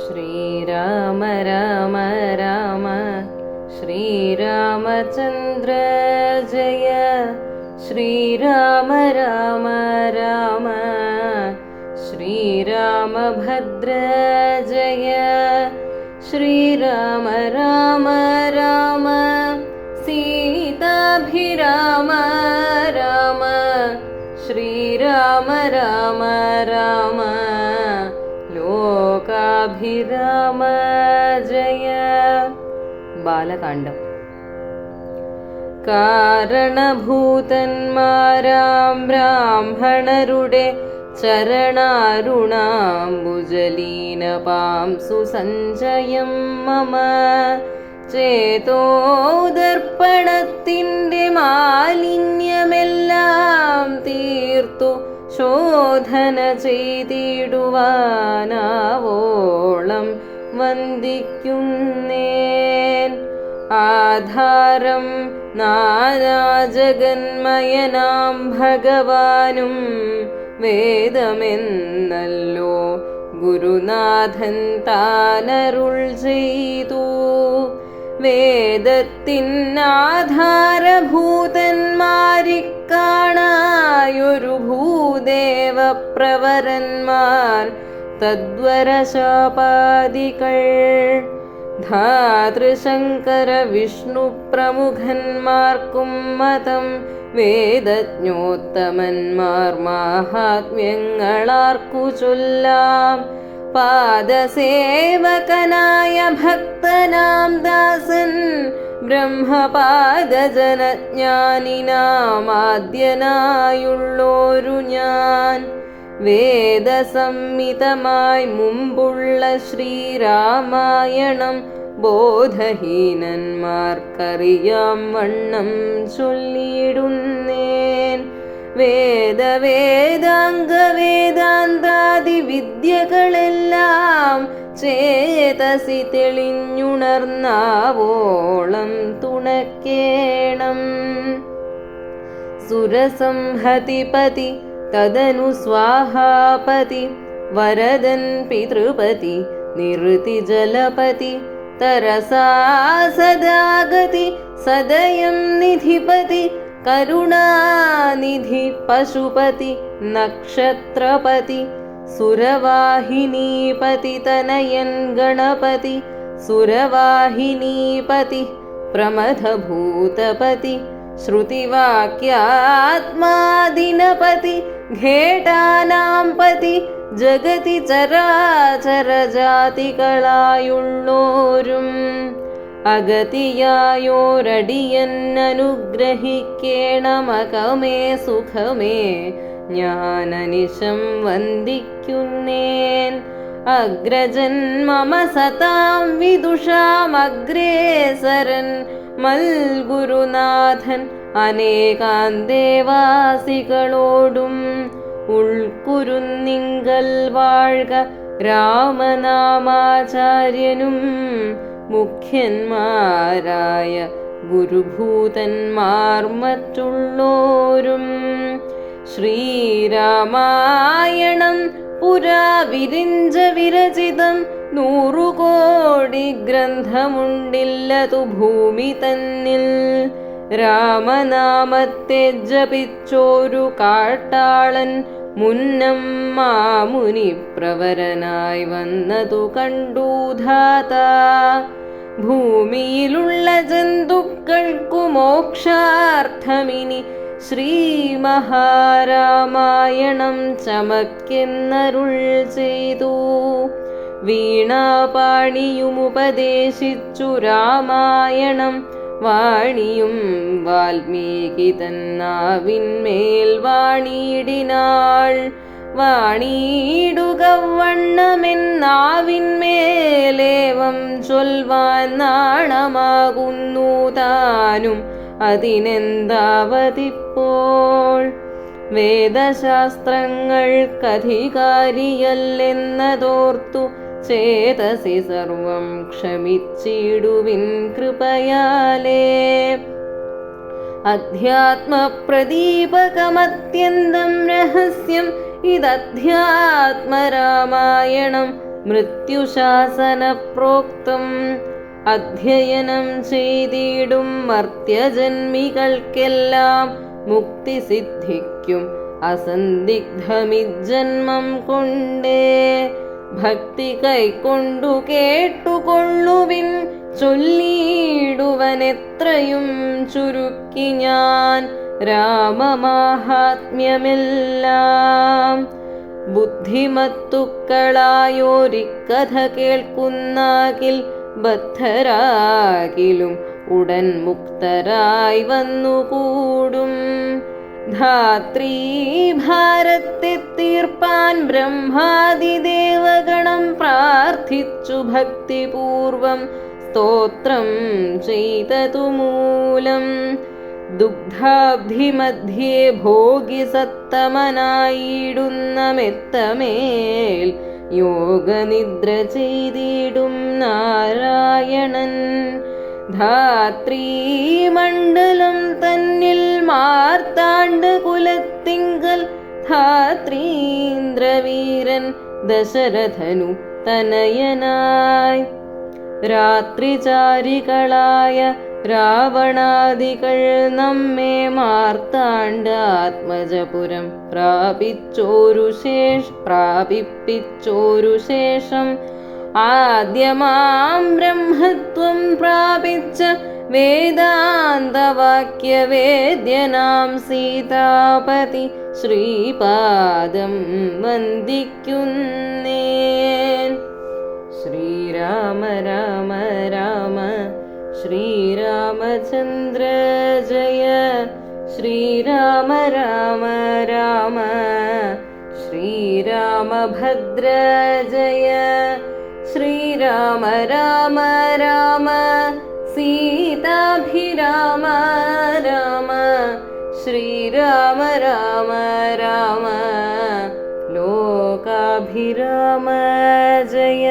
ശ്രീരാമ രാമ രാമ ശ്രീരാമചന്ദ്ര ജയ ശ്രീരാമ രാമ രാമ ശ്രീരാമഭദ്ര ജയ ശ്രീരാമ രാമ രാമ സീതാഭിരാമ രാമ ശ്രീരാമ രാമ രാമ ലോകാഭിരാമ ജയ. ബാലകാണ്ഡം. കാരണഭൂതന്മാരാം ബ്രാഹ്മണരുടെ ചരണാരുണാംബുജലീനപാംസു സഞ്ചയം മമ ചേതോദർപ്പണത്തിൻ്റെ മാലിന്യമെല്ലാം തീർത്തു ശോധന ചെയ്തിടുവാനാവോളം വന്ദിക്കുന്നേൻ. ആധാരം നാനാജഗന്മയനാം ഭഗവാനും വേദമെന്നല്ലോ ഗുരുനാഥൻ താനരുൾ ചെയ്തു. വേദത്തിനാധാരഭൂതന്മാരിക്കാണായൊരു ഭൂദേവപ്രവരന്മാർ തദ്വരശാപാദികൾ ധാതൃശങ്കര വിഷ്ണു പ്രമുഖന്മാർക്കും മതം വേദജ്ഞോത്തമന്മാർ മാഹാത്മ്യങ്ങളാർക്കു ചൊല്ലാം. പാദസേവകനായ ഭക്തനാം ദാസൻ ബ്രഹ്മപാദജനജ്ഞാനിനാമാദ്യനായുള്ളോരു ഞാൻ. വേദസംഹിതമായി മുമ്പുള്ള ശ്രീരാമായണം ബോധഹീനന്മാർക്കറിയാം വണ്ണം ചൊല്ലിയിടുന്നേൻ. വേദാംഗവേദാന്താദി വിദ്യകളെല്ലാം ചേതസി തെളിഞ്ഞുണർന്നാവോളം തുണക്കേണം. സുരസംഹതിപതി തദനു സ്വാഹാപതി വരദൻ പിതൃപതി നിഋതി ജലപതി തരസാ സദാഗതി സദയം നിധിപതി കരുണാനിധി പശുപതി നക്ഷത്രപതി സുരവാഹിനീപതി തനയൻ ഗണപതി സുരവാഹിനീപതി പ്രമഥഭൂതപതി ശ്രുതിവാക്യാത്മാദിനപതി ഘേടാനാം പതി ജഗതി ചരാചരജാതികളായുള്ളോരും അഗതിയായോരടിയന്നനുഗ്രഹിക്കേണമകമേ സുഖമേ ഞാനനിശം വന്ദിക്കുന്നേൻ. അഗ്രജൻ മമ സതാം വിദുഷാമഗ്രേസരൻ മൽഗുരുനാഥൻ അനേകാന്തേവാസികളോടും ഉൾക്കുരുന്നിങ്കൽ വാഴ്ക രാമനാമാചാര്യനും മുഖ്യന്മാരായ ഗുരുഭൂതന്മാർ മറ്റുള്ളോരും. ശ്രീരാമായണം പുരാ വിരിഞ്ച വിരചിതം 100 കോടി ഗ്രന്ഥമുണ്ടില്ലതു ഭൂമി തന്നിൽ. രാമനാമത്തെ ജപിച്ചോരു കാട്ടാളൻ മുന്നം മാമുനി പ്രവരനായി വന്നതു കണ്ടു ധാത. ഭൂമിയിലുള്ള ജന്തുക്കൾക്കു മോക്ഷാർത്ഥമിനി ശ്രീമഹാരാമായണം ചമക്കെന്നരുൾ ചെയ്തു. വീണാപാണിയുമുപദേശിച്ചു രാമായണം വാണിയും വാൽമീകി തന്നാവിന്മേൽ വാണിയിടിനാൾ. വാണിയിടുക വണ്ണമെന്നാവിന്മേലേവം ചൊൽവാൻ നാണമാകുന്നു താനും അതിനെന്താവതിപ്പോൾ. വേദശാസ്ത്രങ്ങൾക്കധികാരിയല്ലെന്നതോർത്തു ചേതസി സർവം ക്ഷമിച്ചിടുവിൻ കൃപയാലേ. അധ്യാത്മപ്രദീപകമത്യന്തം രഹസ്യം ഇതധ്യാത്മരാമായണം മൃത്യുശാസനപ്രോക്തം അധ്യയനം ചെയ്തിടും മർത്യജന്മികൾക്കെല്ലാം മുക്തി സിദ്ധിക്കും അസന്ദിഗ്ധമിജ്ജന്മം കൊണ്ടേ. ഭക്തി കൈക്കൊണ്ടു കേട്ടുകൊള്ളുവിൻ ചൊല്ലിയിടുവനെത്രയും ചുരുക്കി ഞാൻ രാമമാഹാത്മ്യമെല്ലാം. ബുദ്ധിമത്തുക്കളായോരിക്കഥ കേൾക്കുന്നാകിൽ ബദ്ധരാകിലും ഉടൻ മുക്തരായി വന്നുകൂടും. ധാത്രീഭാരത്തെ തീർപ്പാൻ ബ്രഹ്മാദിദേവഗണം പ്രാർത്ഥിച്ചു ഭക്തിപൂർവം സ്തോത്രം ചെയ്തതുമൂലം. ദുഗ്ധാബ്ധിമധ്യേ ഭോഗി സത്തമനായിടുന്ന മെത്തമേൽ യോഗനിദ്ര ചെയ്തിടും നാരായണൻ. ധാത്രീമണ്ഡലം തന്നിൽ മാർത്താണ്ഡ കുലത്തിങ്കൽ ധാത്രീന്ദ്രവീരൻ ദശരഥനു തനയനായി. രാത്രിചാരികളായ രാവണാദികൾ നമ്മെ മാർത്താണ്ഡാത്മജപുരം പ്രാപിപ്പിച്ചോരു ശേഷം ആദ്യമാം ബ്രഹ്മത്വം പ്രാപിച്ച വേദാന്തവാക്യവേദ്യനാം സീതാപതി ശ്രീപാദം വന്ദിക്കുന്നേൻ. ശ്രീരാമ രാമ രാമ ശ്രീരാമചന്ദ്ര ജയ. ശ്രീരാമ രാമ രാമ ശ്രീരാമഭദ്ര ജയ. ശ്രീരാമ രാമ രാമ സീതാഭിരാമ രാമ. ശ്രീരാമ രാമ രാമ ലോകാഭിരാമ ജയ.